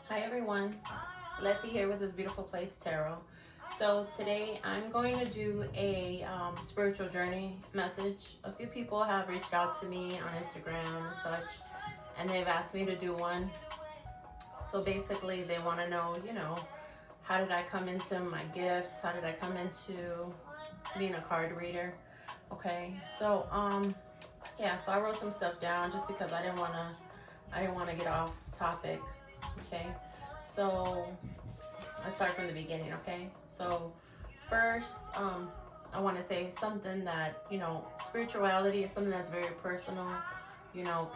Hi everyone, Letty here with This Beautiful Place Tarot. So today I'm going to do a spiritual journey message. A few people have reached out to me on Instagram and such, and they've asked me to do one. So basically they want to know, how did I come into my gifts? How did I come into being a card reader? Okay, so yeah, so I wrote some stuff down just because I didn't want to get off topic. Okay, so I start from the beginning. Okay, so first I want to say something that spirituality is something that's very personal.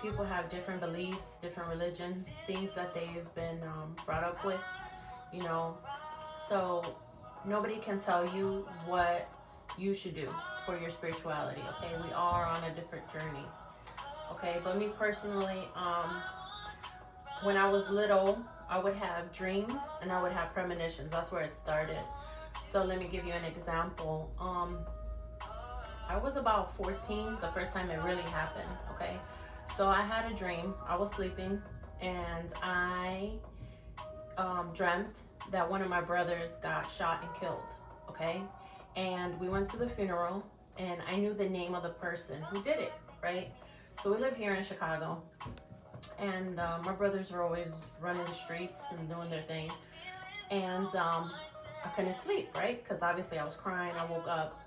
People have different beliefs, different religions, things that they've been brought up with, so nobody can tell you what you should do for your spirituality. Okay, we are on a different journey. Okay, but me personally, when I was little, I would have dreams and I would have premonitions. That's where it started. So let me give you an example. I was about 14 the first time it really happened. Okay, so I had a dream. I was sleeping and I dreamt that one of my brothers got shot and killed. Okay, and we went to the funeral and I knew the name of the person who did it, right? So we live here in Chicago. And my brothers were always running the streets and doing their thing. And I couldn't sleep, right? Because obviously I was crying. I woke up.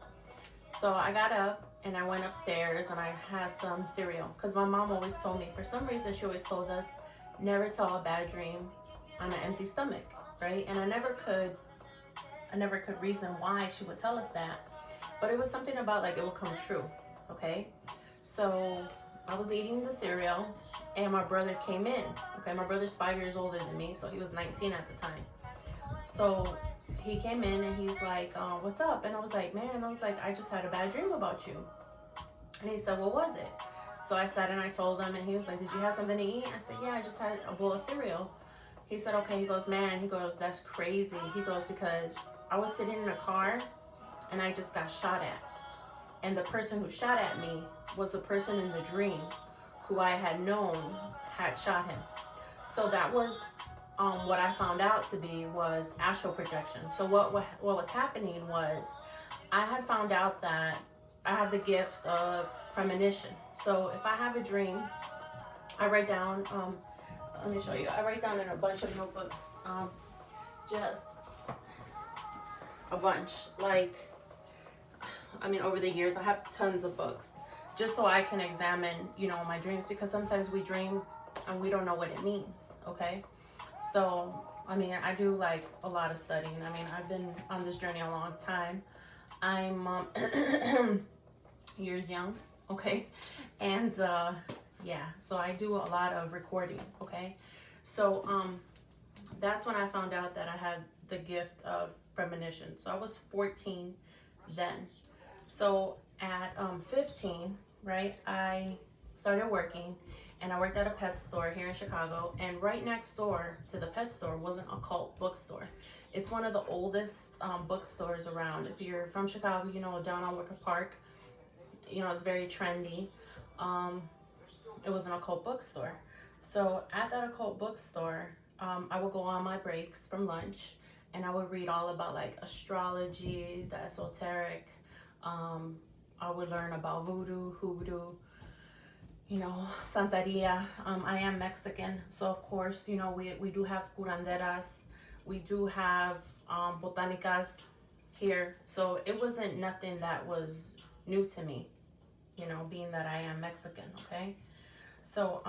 So I got up and I went upstairs and I had some cereal. Because my mom always told me, for some reason, she always told us, never tell a bad dream on an empty stomach, right? And I never could reason why she would tell us that. But it was something about like it would come true, okay? So I was eating the cereal and my brother came in. Okay, my brother's 5 years older than me, so he was 19 at the time. So he came in and he's like, what's up? And I was like, I just had a bad dream about you. And he said, what was it? So I sat and I told him and he was like, did you have something to eat? I said, yeah, I just had a bowl of cereal. He said, okay. He goes, that's crazy. He goes, because I was sitting in a car and I just got shot at. And the person who shot at me was the person in the dream who I had known had shot him. So that was what I found out to be was astral projection. So what was happening was I had found out that I have the gift of premonition. So if I have a dream, I write down, let me show you. I write down in a bunch of notebooks, just a bunch, over the years, I have tons of books just so I can examine, my dreams, because sometimes we dream and we don't know what it means, okay? So, I do like a lot of studying. I've been on this journey a long time. I'm years young, okay? And yeah, so I do a lot of recording, okay? So that's when I found out that I had the gift of premonition. So I was 14 then. So at 15, right, I started working and I worked at a pet store here in Chicago, and right next door to the pet store was an occult bookstore. It's one of the oldest bookstores around. If you're from Chicago, down on Wicker Park, it's very trendy. It was an occult bookstore. So at that occult bookstore, I would go on my breaks from lunch and I would read all about like astrology, the esoteric. I would learn about voodoo, hoodoo, Santeria. I am Mexican, so of course, we do have curanderas, we do have botanicas here. So it wasn't nothing that was new to me, being that I am Mexican, okay? So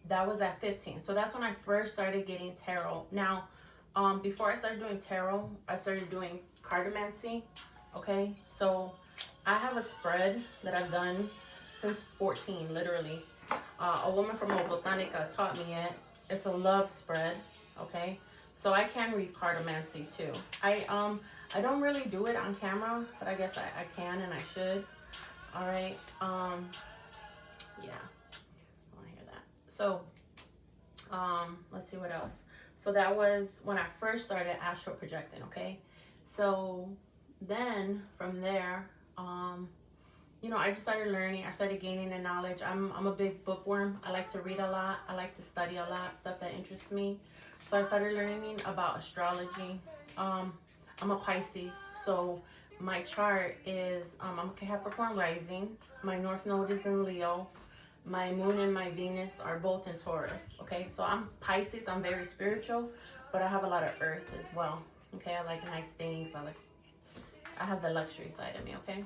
that was at 15. So that's when I first started getting tarot. Now, before I started doing tarot, I started doing cartomancy, okay? So I have a spread that I've done since 14, literally. A woman from Botanica taught me it. It's a love spread, okay? So I can read cartomancy too. I don't really do it on camera, but I guess I can and I should. All right, yeah, I want to hear that. So, let's see what else. So that was when I first started astral projecting, okay? So then from there, you know, I just started learning. I started gaining the knowledge. I'm a big bookworm. I like to read a lot. I like to study a lot, stuff that interests me. So I started learning about astrology. I'm a Pisces, so my chart is, I'm a Capricorn rising. My North Node is in Leo. My Moon and my Venus are both in Taurus, okay? So I'm Pisces, I'm very spiritual, but I have a lot of Earth as well, okay? I like nice things. I have the luxury side of me, okay?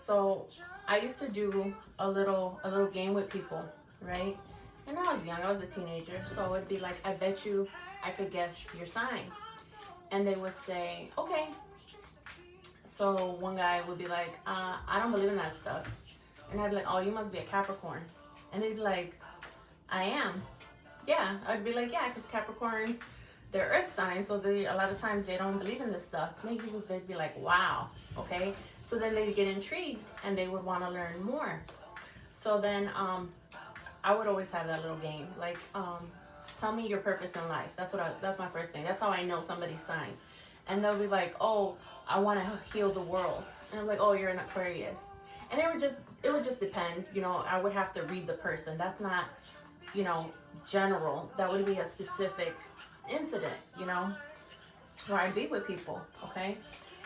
So I used to do a little game with people, right? And I was young, I was a teenager, so it would be like, I bet you I could guess your sign. And they would say, okay. So one guy would be like, I don't believe in that stuff. And I'd be like, oh, you must be a Capricorn. And they'd be like, I am. Yeah, I'd be like, yeah, because Capricorns, they're earth signs, so a lot of times they don't believe in this stuff. Maybe they'd be like, wow, okay? So then they'd get intrigued and they would want to learn more. So then I would always have that little game, like, tell me your purpose in life. That's my first thing. That's how I know somebody's sign. And they'll be like, oh, I want to heal the world. And I'm like, oh, you're an Aquarius. And it would just depend, you know. I would have to read the person. That's not, you know, general. That would be a specific incident, you know, where I be with people, okay?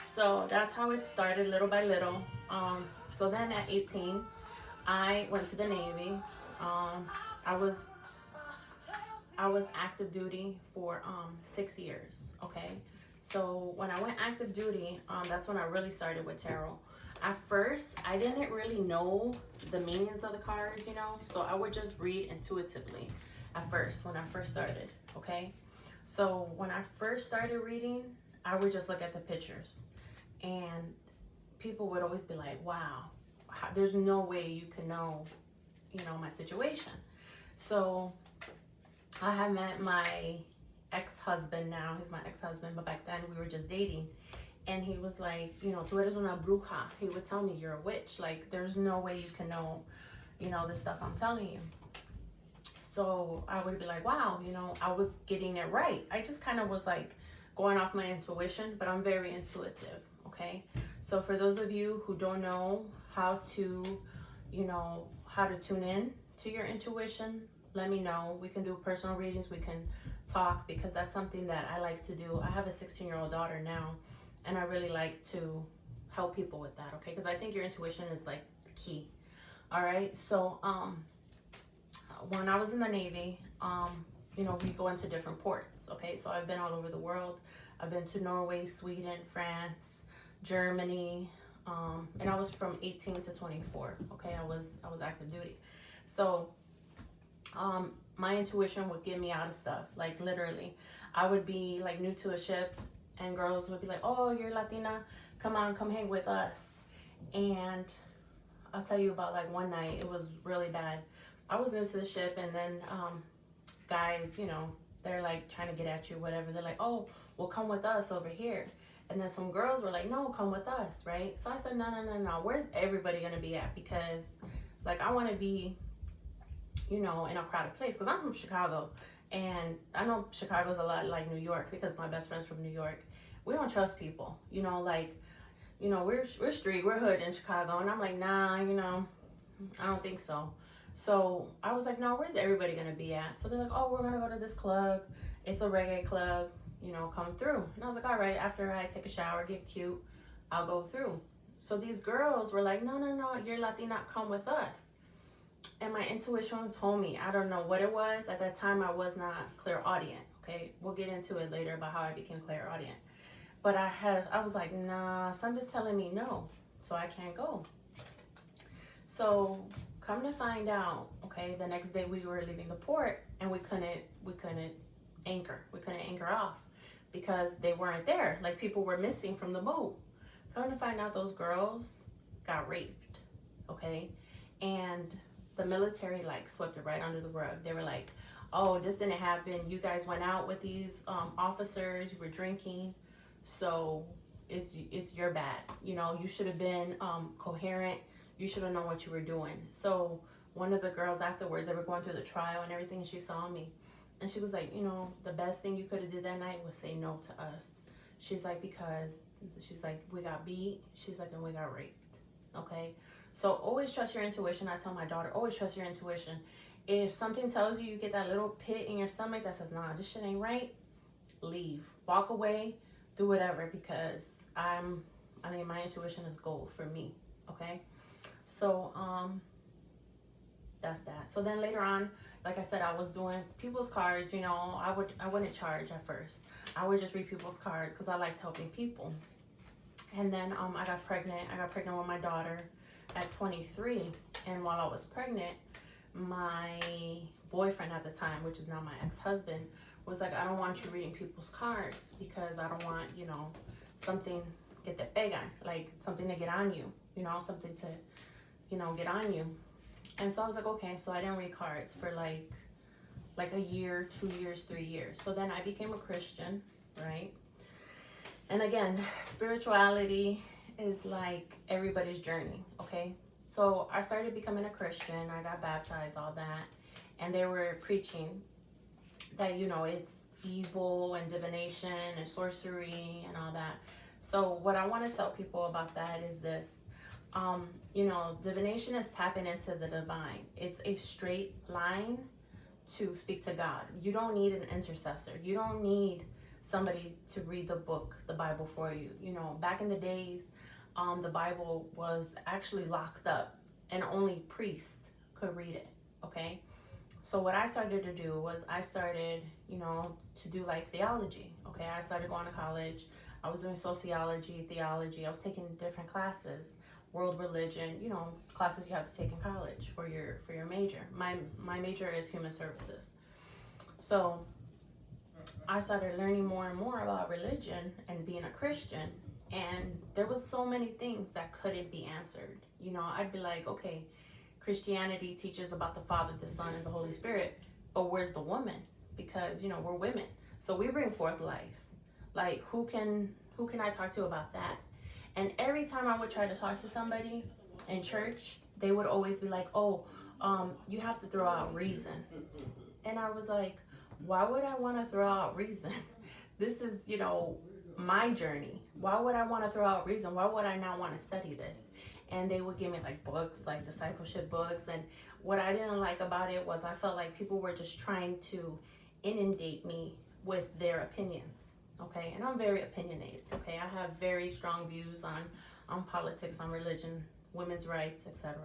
So that's how it started, little by little. So then at 18, I went to the Navy. I was active duty for 6 years, okay? So when I went active duty, that's when I really started with tarot. At first, I didn't really know the meanings of the cards, you know, so I would just read intuitively at first when I first started, okay? So when I first started reading, I would just look at the pictures, and people would always be like, wow, there's no way you can know, you know, my situation. So I had met my ex-husband now. He's my ex-husband, but back then we were just dating. And he was like, you know, tú eres una bruja. He would tell me, you're a witch. Like, there's no way you can know, you know, the stuff I'm telling you. So I would be like, wow, you know, I was getting it right. I just kind of was like going off my intuition, but I'm very intuitive, okay? So for those of you who don't know how to, you know, how to tune in to your intuition, let me know. We can do personal readings. We can talk, because that's something that I like to do. I have a 16-year-old daughter now, and I really like to help people with that, okay? Because I think your intuition is like key. All right. So when I was in the Navy, you know, we go into different ports, okay? So I've been all over the world. I've been to Norway, Sweden, France, Germany, and I was from 18 to 24, okay? I was active duty. So my intuition would get me out of stuff, like literally. I would be like new to a ship, and girls would be like, oh, you're Latina, come on, come hang with us. And I'll tell you about like one night, it was really bad. I was new to the ship, and then guys, you know, they're like trying to get at you, whatever. They're like, oh, well, come with us over here. And then some girls were like, no, come with us, right? So I said, no, where's everybody gonna be at? Because like, I want to be, you know, in a crowded place, because I'm from Chicago, and I know Chicago's a lot like New York, because my best friend's from New York. We don't trust people, you know, like, you know, we're street, we're hood in Chicago, and I'm like, nah, you know, I don't think so. So I was like, no, where's everybody gonna be at? So they're like, oh, we're gonna go to this club, it's a reggae club, you know, come through. And I was like, all right, after I take a shower, get cute, I'll go through. So these girls were like, no, you're Latina, come with us. And my intuition told me, I don't know what it was. At that time, I was not clairaudient, okay? We'll get into it later about how I became clairaudient. But I was like, nah, something's telling me no, so I can't go. So come to find out, okay, the next day we were leaving the port, and we couldn't anchor. We couldn't anchor off because they weren't there. Like, people were missing from the boat. Come to find out, those girls got raped, okay? And the military like swept it right under the rug. They were like, oh, this didn't happen. You guys went out with these officers, you were drinking, so it's your bad. You know, you should have been coherent. You should have known what you were doing. So one of the girls afterwards, they were going through the trial and everything, and she saw me. And she was like, you know, the best thing you could have did that night was say no to us. She's like, because she's like, we got beat. She's like, and we got raped. okay? So always trust your intuition. I tell my daughter, always trust your intuition. If something tells you, you get that little pit in your stomach that says, nah, this shit ain't right, leave. Walk away, do whatever, because I mean, my intuition is gold for me, okay? So, that's that. So then later on, like I said, I was doing people's cards, you know, I wouldn't charge at first. I would just read people's cards because I liked helping people. And then I got pregnant with my daughter at 23. And while I was pregnant, my boyfriend at the time, which is now my ex-husband, was like, I don't want you reading people's cards because I don't want, you know, something get that pega, like something to get on you, you know, something to, you know, get on you. And so I was like, okay. So I didn't read cards for like a year, 2 years, 3 years. So then I became a Christian, right? And again, spirituality is like everybody's journey, okay? So I started becoming a Christian. I got baptized, all that. And they were preaching that, you know, it's evil and divination and sorcery and all that. So what I want to tell people about that is this. You know, divination is tapping into the divine. It's a straight line to speak to God. You don't need an intercessor. You don't need somebody to read the book, the Bible for you. You know, back in the days, the Bible was actually locked up and only priests could read it, okay? So what I started to do was I started, you know, to do like theology, okay? I started going to college. I was doing sociology, theology. I was taking different classes, world religion, you know, classes you have to take in college for your major. My major is human services. So I started learning more and more about religion and being a Christian, and there was so many things that couldn't be answered. You know, I'd be like, okay, Christianity teaches about the Father, the Son, and the Holy Spirit, but where's the woman? Because, you know, we're women, so we bring forth life. Like, who can I talk to about that? And every time I would try to talk to somebody in church, they would always be like, oh, you have to throw out reason. And I was like, why would I want to throw out reason? This is, you know, my journey. Why would I want to throw out reason? Why would I not want to study this? And they would give me like books, like discipleship books. And what I didn't like about it was I felt like people were just trying to inundate me with their opinions. Okay, and I'm very opinionated. Okay, I have very strong views on politics, on religion, women's rights, etc.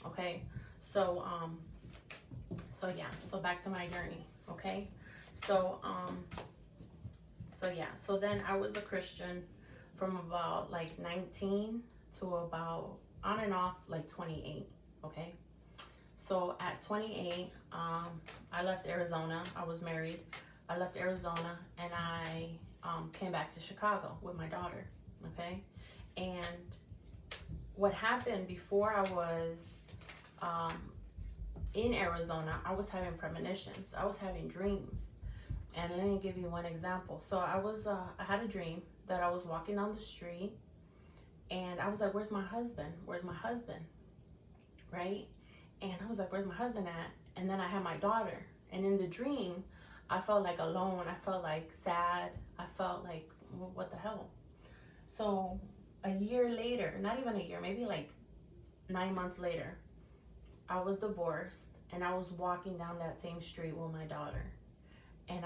Okay, so yeah, so back to my journey. Okay, so so then I was a Christian from about like 19 to about on and off like 28. Okay, so at 28, I left Arizona. I was married. I left Arizona and I came back to Chicago with my daughter, okay? And what happened before I was in Arizona, I was having premonitions. I was having dreams. And let me give you one example. So I had a dream that I was walking down the street and I was like, where's my husband? Where's my husband? Right? And I was like, where's my husband at? And then I had my daughter. And in the dream, I felt like alone. I felt like sad. I felt like, what the hell? So a year later, not even a year, maybe like 9 months later, I was divorced and I was walking down that same street with my daughter. And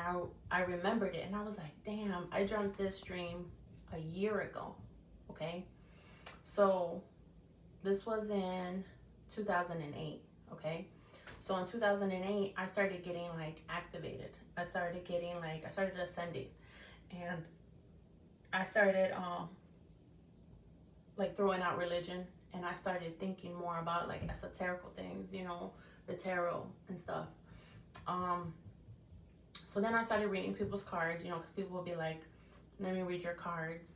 I remembered it and I was like, damn, I dreamt this dream a year ago, okay? So this was in 2008, okay? So in 2008, I started getting like activated. I started ascending, and I started like throwing out religion, and I started thinking more about like esoterical things, you know, the tarot and stuff. So then I started reading people's cards, you know, because people would be like, let me read your cards.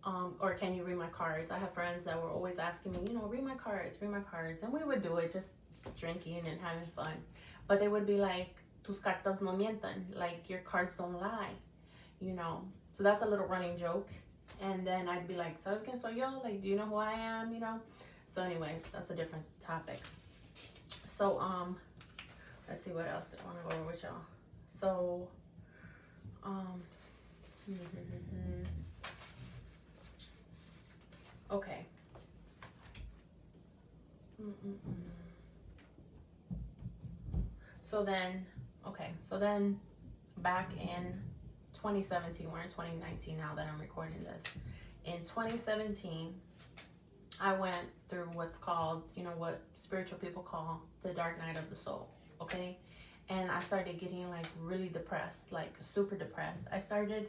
Or can you read my cards? I have friends that were always asking me, you know, read my cards. And we would do it just drinking and having fun. But they would be like, tus cartas no mientan, like your cards don't lie, you know. So that's a little running joke. And then I'd be like, ¿sabes quién soy yo? Like, do you know who I am, you know? So anyway, that's a different topic. So, let's see what else I want to go over with y'all. So, okay. So then, okay, so then back in 2017, we're in 2019 now that I'm recording this. In 2017, I went through what's called, you know, what spiritual people call the dark night of the soul, okay? And I started getting like really depressed, like super depressed. I started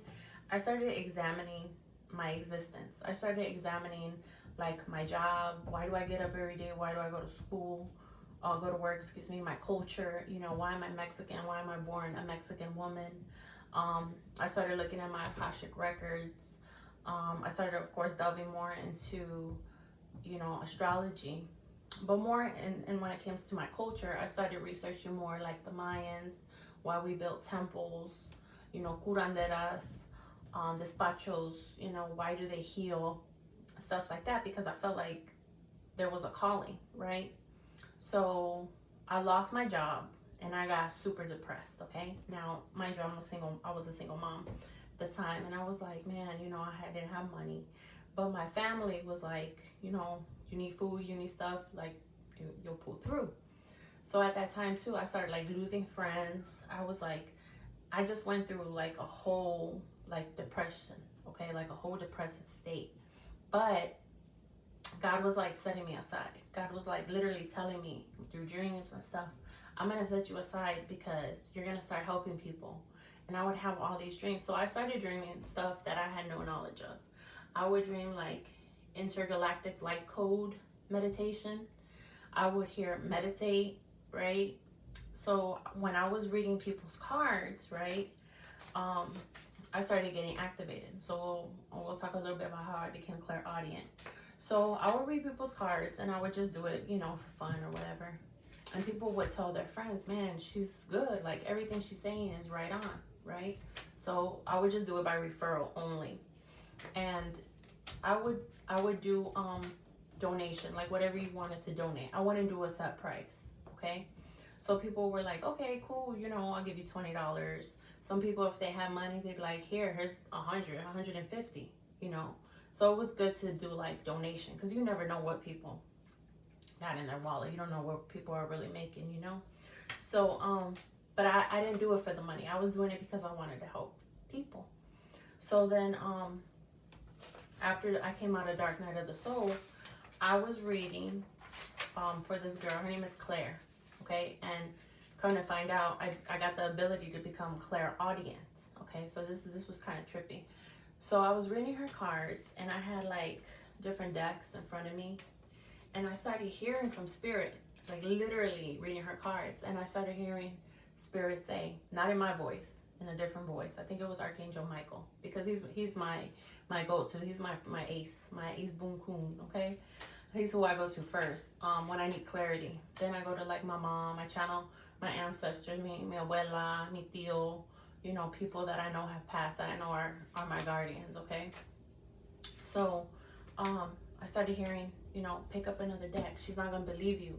examining my existence. I started examining like my job. Why do I get up every day? Why do I go to school? Go to work, excuse me, my culture, you know, why am I Mexican? Why am I born a Mexican woman? I started looking at my Akashic records. I started, of course, delving more into, you know, astrology. But more, and when it comes to my culture, I started researching more like the Mayans, why we built temples, you know, curanderas, despachos, you know, why do they heal, stuff like that, because I felt like there was a calling, right? So I lost my job and I got super depressed, okay? Now, mind you, I was a single mom at the time, and I was like, man, you know, I didn't have money. But my family was like, you know, you need food, you need stuff, like, you'll pull through. So at that time, too, I started, like, losing friends. I was like, I just went through, like, a whole, like, depression, okay? Like, a whole depressive state. But God was like setting me aside. God was like literally telling me through dreams and stuff, I'm going to set you aside because you're going to start helping people. And I would have all these dreams. So I started dreaming stuff that I had no knowledge of. I would dream like intergalactic light code meditation. I would hear meditate, right? So when I was reading people's cards, right, I started getting activated. So we'll talk a little bit about how I became clairaudient. So I would read people's cards and I would just do it, you know, for fun or whatever. And people would tell their friends, man, she's good. Like everything she's saying is right on, right? So I would just do it by referral only. And I would do donation, like whatever you wanted to donate. I wouldn't do a set price, okay? So people were like, okay, cool, you know, I'll give you $20. Some people, if they had money, they'd be like, here's 100, 150, you know? So it was good to do like donation, because you never know what people got in their wallet. You don't know what people are really making, you know? So, but I didn't do it for the money. I was doing it because I wanted to help people. So then, after I came out of Dark Night of the Soul, I was reading for this girl. Her name is Claire, okay? And come to find out, I got the ability to become clairaudient, okay? So this was kind of trippy. So I was reading her cards, and I had like different decks in front of me, and I started hearing from Spirit, like literally reading her cards, and I started hearing Spirit say, not in my voice, in a different voice. I think it was Archangel Michael, because he's my go-to. He's my ace boom coon, okay? He's who I go to first when I need clarity. Then I go to like my mom. I channel my ancestors, mi abuela, mi tío, you know, people that I know have passed, that I know are my guardians, okay? So I started hearing, you know, pick up another deck. She's not gonna believe you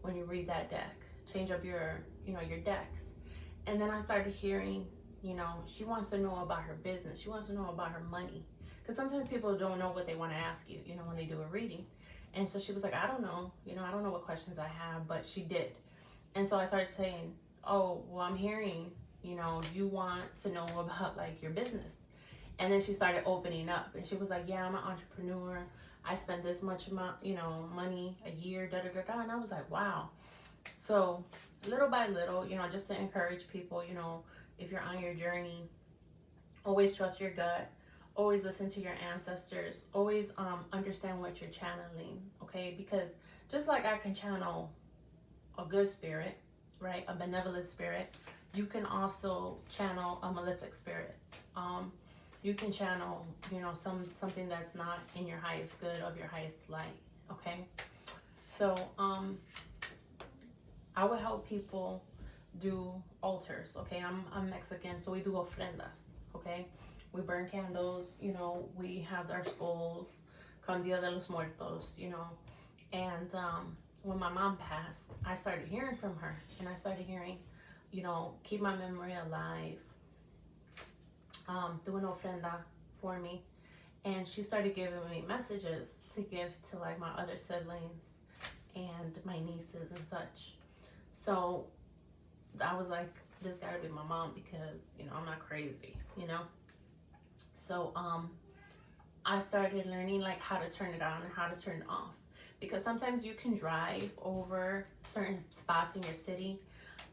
when you read that deck. Change up your, you know, your decks. And then I started hearing, you know, she wants to know about her business. She wants to know about her money. Because sometimes people don't know what they want to ask you, you know, when they do a reading. And so she was like, I don't know, you know, I don't know what questions I have, but she did. And so I started saying, oh, well, I'm hearing, you know, you want to know about like your business. And then she started opening up, and she was like, yeah, I'm an entrepreneur. I spend this much amount, you know, money a year, da da da da. And I was like, wow. So little by little, you know, just to encourage people, you know, if you're on your journey, always trust your gut. Always listen to your ancestors. Always understand what you're channeling, okay? Because just like I can channel a good spirit, right? A benevolent spirit, you can also channel a malefic spirit. You can channel, you know, something that's not in your highest good, of your highest light, okay? So I would help people do altars, okay? I'm Mexican, so we do ofrendas, okay? We burn candles, you know, we have our skulls, con Dia de los Muertos, you know. And when my mom passed, I started hearing from her, and I started hearing, you know, keep my memory alive, do an ofrenda for me. And she started giving me messages to give to like my other siblings and my nieces and such. So I was like, this gotta be my mom, because, you know, I'm not crazy, you know? So, I started learning like how to turn it on and how to turn it off, because sometimes you can drive over certain spots in your city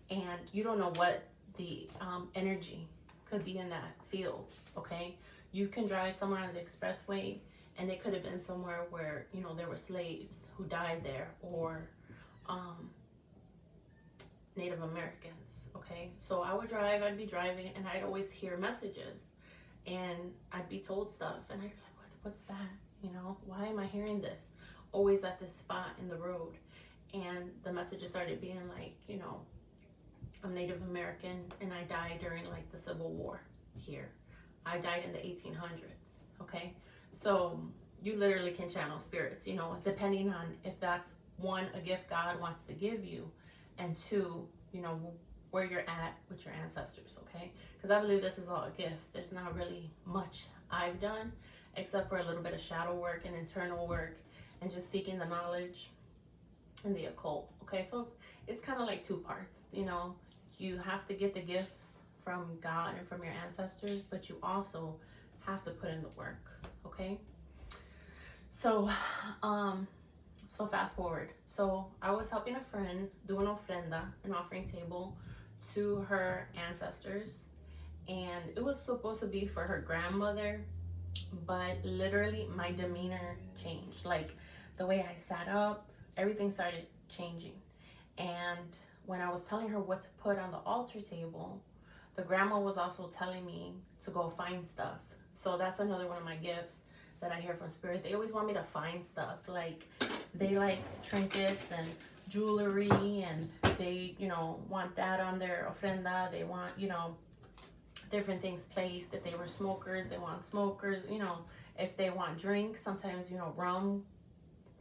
and you don't know what the energy could be in that field. Okay, you can drive somewhere on the expressway and it could have been somewhere where, you know, there were slaves who died there, or Native Americans. Okay, so I'd be driving and I'd always hear messages and I'd be told stuff and I'd be like, what's that? You know, why am I hearing this? Always at this spot in the road. And the messages started being like, you know, I'm Native American and I died during like the Civil War here. I died in the 1800s. Okay, so you literally can channel spirits, you know, depending on if that's one, a gift God wants to give you, and two, you know, where you're at with your ancestors. Okay, because I believe this is all a gift. There's not really much I've done except for a little bit of shadow work and internal work and just seeking the knowledge in the occult. Okay, so it's kind of like two parts, you know. You have to get the gifts from God and from your ancestors, but you also have to put in the work. Okay, so so fast forward. So I was helping a friend do an ofrenda, an offering table, to her ancestors, and it was supposed to be for her grandmother, but literally my demeanor changed. Like the way I sat up, everything started changing. And when I was telling her what to put on the altar table, the grandma was also telling me to go find stuff. So that's another one of my gifts that I hear from spirit. They always want me to find stuff. Like they like trinkets and jewelry, and they, you know, want that on their ofrenda. They want, you know, different things placed. If they were smokers, they want smokers, you know. If they want drinks, sometimes, you know, rum,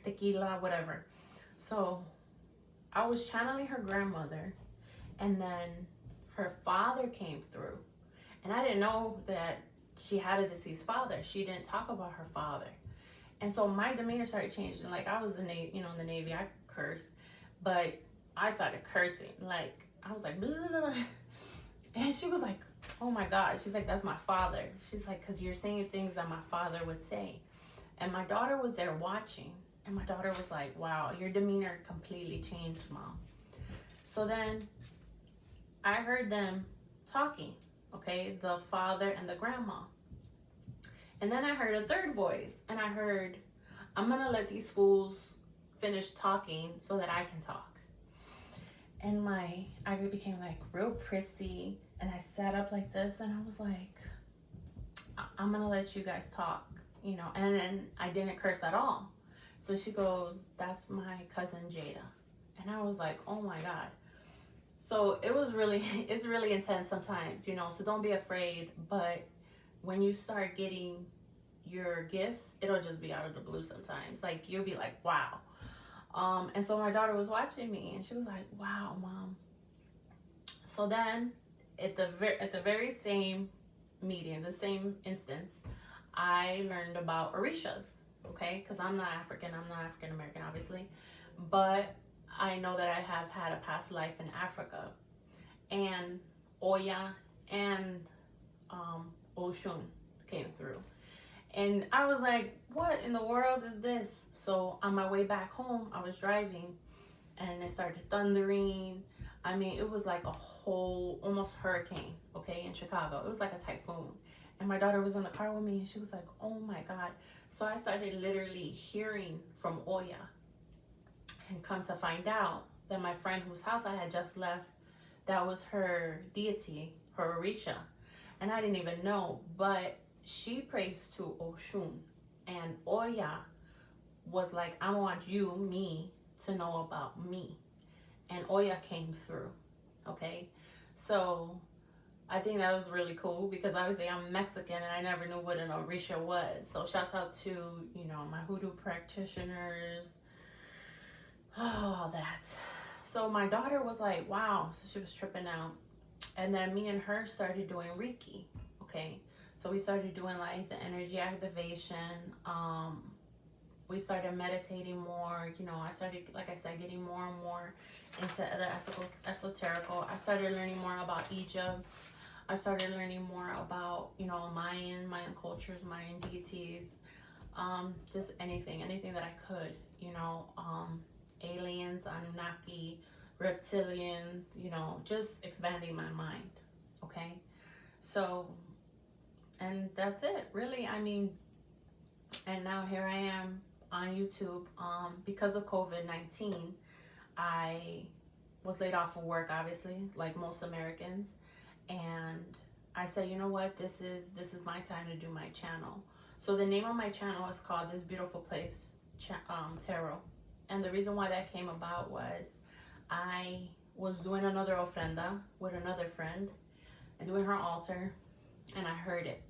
tequila, whatever. So I was channeling her grandmother, and then her father came through, and I didn't know that she had a deceased father. She didn't talk about her father, and so my demeanor started changing. Like I was in the Navy, I cursed, but I started cursing. Like I was like, blah, blah, blah. And she was like, oh my God. She's like, that's my father. She's like, because you're saying things that my father would say. And my daughter was there watching. And my daughter was like, wow, your demeanor completely changed, Mom. So then I heard them talking, okay, the father and the grandma. And then I heard a third voice, and I heard, I'm going to let these fools finish talking so that I can talk. And I became like real prissy, and I sat up like this, and I was like, I'm going to let you guys talk, you know. And then I didn't curse at all. So she goes, that's my cousin Jada. And I was like, oh my God. So it's really intense sometimes, you know, so don't be afraid. But when you start getting your gifts, it'll just be out of the blue sometimes. Like you'll be like, wow. And so my daughter was watching me, and she was like, wow, Mom. So then at the very same meeting, the same instance, I learned about orishas. Okay, because I'm not African American, obviously, but I know that I have had a past life in Africa, and Oya and Oshun came through, and I was like, what in the world is this? So on my way back home, I was driving, and it started thundering. I mean, it was like a whole almost hurricane, okay, in Chicago. It was like a typhoon, and my daughter was in the car with me, and she was like, oh my God. So I started literally hearing from Oya, and come to find out that my friend whose house I had just left, that was her deity, her Orisha. And I didn't even know, but she prays to Oshun. And Oya was like, I want me, to know about me. And Oya came through, okay? So I think that was really cool, because obviously I'm Mexican and I never knew what an Orisha was. So shouts out to, you know, my hoodoo practitioners, all that. So my daughter was like, wow. So she was tripping out. And then me and her started doing Reiki, okay? So we started doing like the energy activation, we started meditating more. You know, I started, like I said, getting more and more into the esoterical. I started learning more about Egypt. I started learning more about, you know, Mayan cultures, Mayan deities, just anything that I could, you know, aliens, Anunnaki, reptilians, you know, just expanding my mind. Okay, so, and that's it, really. I mean, and now here I am on YouTube. Because of COVID-19, I was laid off of work, obviously, like most Americans, and I said, you know what, this is my time to do my channel. So the name of my channel is called This Beautiful Place Tarot, and the reason why that came about was I was doing another ofrenda with another friend and doing her altar, and I heard it.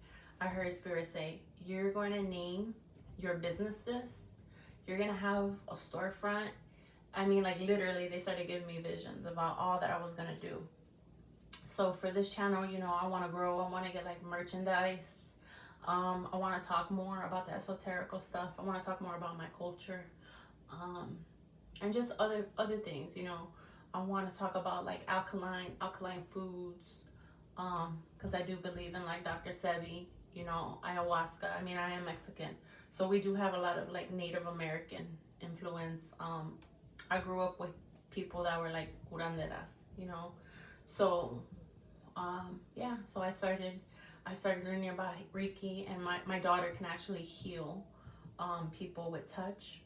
I heard Spirit say, you're going to name your business this. You're going to have a storefront. I mean, like, literally, they started giving me visions about all that I was going to do. So for this channel, you know, I want to grow. I want to get, like, merchandise. I want to talk more about the esoterical stuff. I want to talk more about my culture. And just other things, you know. I want to talk about, like, alkaline foods. Because I do believe in, like, Dr. Sebi, you know, ayahuasca. I mean, I am Mexican, so we do have a lot of, like, Native American influence. I grew up with people that were, like, curanderas, you know. So, yeah, so I started learning about Reiki, and my daughter can actually heal people with touch.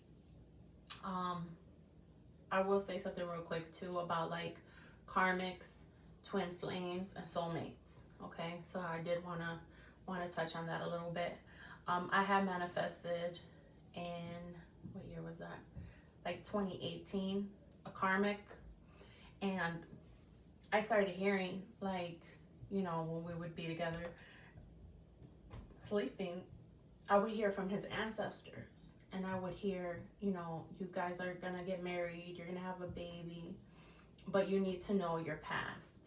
I will say something real quick too about, like, karmics, twin flames, and soulmates. Okay, so I did want to touch on that a little bit. I had manifested in, what year was that? Like 2018, a karmic, and I started hearing, like, you know, when we would be together sleeping, I would hear from his ancestors, and I would hear, you know, you guys are gonna get married, you're gonna have a baby, but you need to know your past.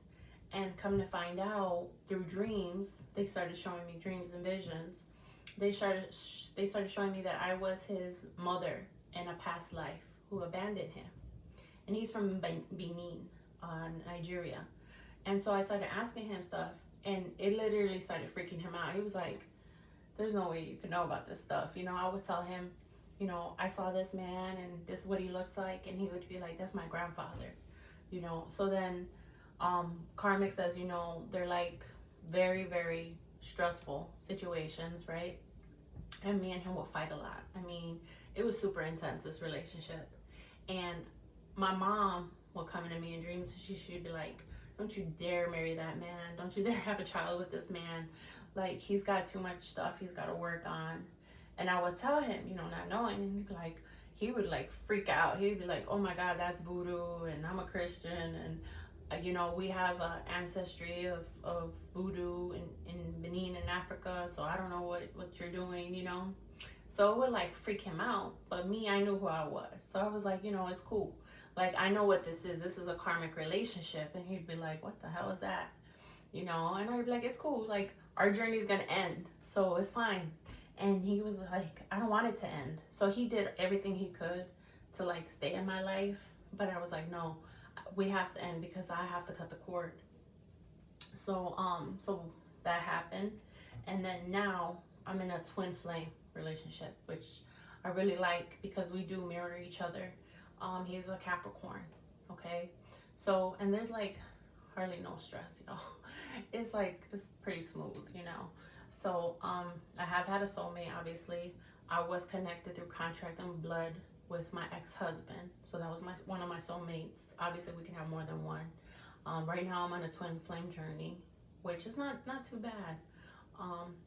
And come to find out, through dreams, they started showing me dreams and visions. They started showing me that I was his mother in a past life who abandoned him. And he's from Benin, Nigeria. And so I started asking him stuff, and it literally started freaking him out. He was like, there's no way you could know about this stuff. You know, I would tell him, you know, I saw this man and this is what he looks like. And he would be like, that's my grandfather, you know. So then karmics, as you know, they're like very, very stressful situations, right? And me and him would fight a lot. I mean, it was super intense, this relationship. And my mom would come into me in dreams, and she'd be like, don't you dare marry that man. Don't you dare have a child with this man. Like, he's got too much stuff he's got to work on. And I would tell him, you know, not knowing, and he'd be like, he would, like, freak out. He'd be like, oh my God, that's voodoo, and I'm a Christian, and you know, we have ancestry of voodoo in Benin and Africa, so I don't know what you're doing, you know. So it would, like, freak him out. But me, I knew who I was. So I was like, you know, it's cool. Like, I know what this is. This is a karmic relationship. And he'd be like, what the hell is that? You know, and I'd be like, it's cool. Like, our journey's going to end, so it's fine. And he was like, I don't want it to end. So he did everything he could to, like, stay in my life. But I was like, no, we have to end because I have to cut the cord. So so that happened, and then now I'm in a twin flame relationship, which I really like because we do mirror each other. He's a Capricorn, okay? So, and there's, like, hardly no stress, y'all. It's like, it's pretty smooth, you know. So I have had a soulmate, obviously. I was connected through contract and blood with my ex-husband, so that was one of my soulmates. Obviously we can have more than one. Right now I'm on a twin flame journey, which is not too bad.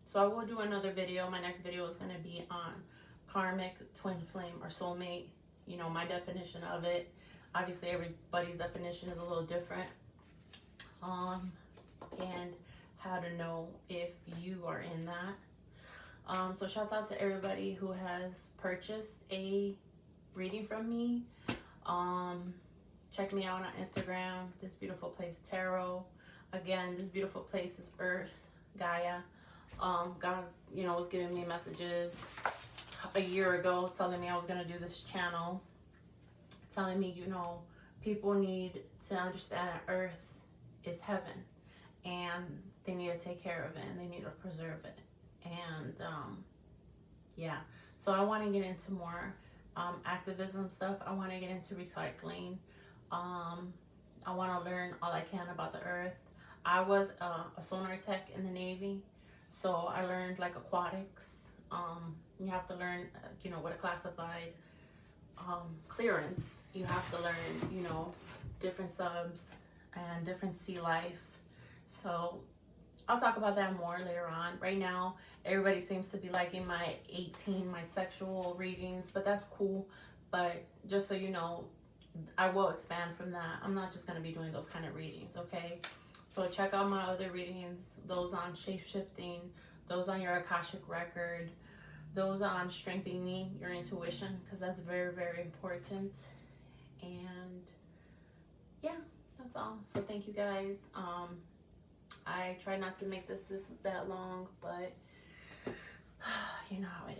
So I will do another video. My next video is going to be on karmic, twin flame, or soulmate, you know, my definition of it. Obviously everybody's definition is a little different, and how to know if you are in that. So shouts out to everybody who has purchased a reading from me. Check me out on Instagram, This Beautiful Place Tarot. Again, this beautiful place is Earth, Gaia. God, you know, was giving me messages a year ago telling me I was gonna do this channel, telling me, you know, people need to understand that Earth is heaven and they need to take care of it and they need to preserve it. And yeah, so I want to get into more activism stuff. I want to get into recycling. I want to learn all I can about the Earth. I was a sonar tech in the Navy, so I learned like aquatics. You have to learn, you know, what a classified clearance. You have to learn, you know, different subs and different sea life. So I'll talk about that more later on. Right now, everybody seems to be liking my my sexual readings, but that's cool. But just so you know, I will expand from that. I'm not just going to be doing those kind of readings, okay? So check out my other readings, those on shape-shifting, those on your Akashic record, those on strengthening your intuition, because that's very, very important. And yeah, that's all. So thank you guys. I try not to make this that long, but you know how it